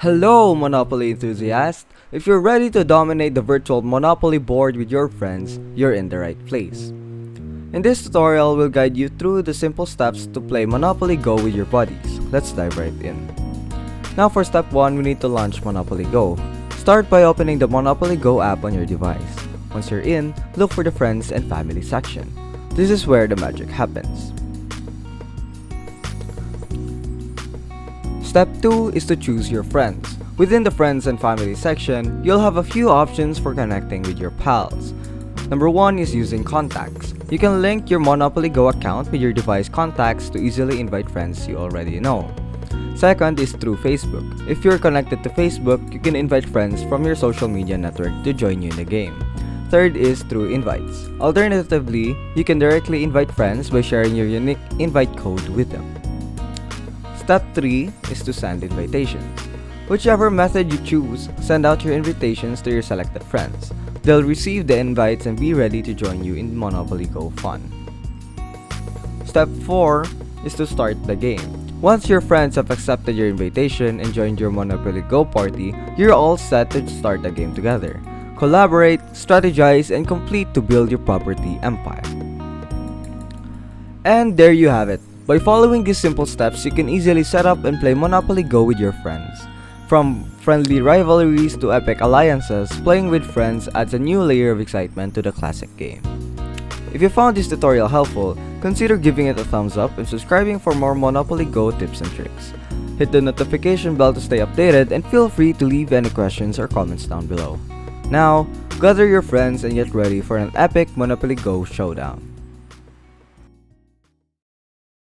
Hello, Monopoly enthusiasts! If you're ready to dominate the virtual Monopoly board with your friends, you're in the right place. In this tutorial, we'll guide you through the simple steps to play Monopoly Go with your buddies. Let's dive right in. Now for step 1, we need to launch Monopoly Go. Start by opening the Monopoly Go app on your device. Once you're in, look for the Friends and Family section. This is where the magic happens. Step 2 is to choose your friends. Within the Friends and Family section, you'll have a few options for connecting with your pals. Number 1 is using contacts. You can link your Monopoly Go account with your device contacts to easily invite friends you already know. Second is through Facebook. If you're connected to Facebook, you can invite friends from your social media network to join you in the game. Third is through invites. Alternatively, you can directly invite friends by sharing your unique invite code with them. Step 3 is to send invitations. Whichever method you choose, send out your invitations to your selected friends. They'll receive the invites and be ready to join you in Monopoly Go fun. Step 4 is to start the game. Once your friends have accepted your invitation and joined your Monopoly Go party, you're all set to start the game together. Collaborate, strategize, and complete to build your property empire. And there you have it. By following these simple steps, you can easily set up and play Monopoly Go with your friends. From friendly rivalries to epic alliances, playing with friends adds a new layer of excitement to the classic game. If you found this tutorial helpful, consider giving it a thumbs up and subscribing for more Monopoly Go tips and tricks. Hit the notification bell to stay updated and feel free to leave any questions or comments down below. Now, gather your friends and get ready for an epic Monopoly Go showdown.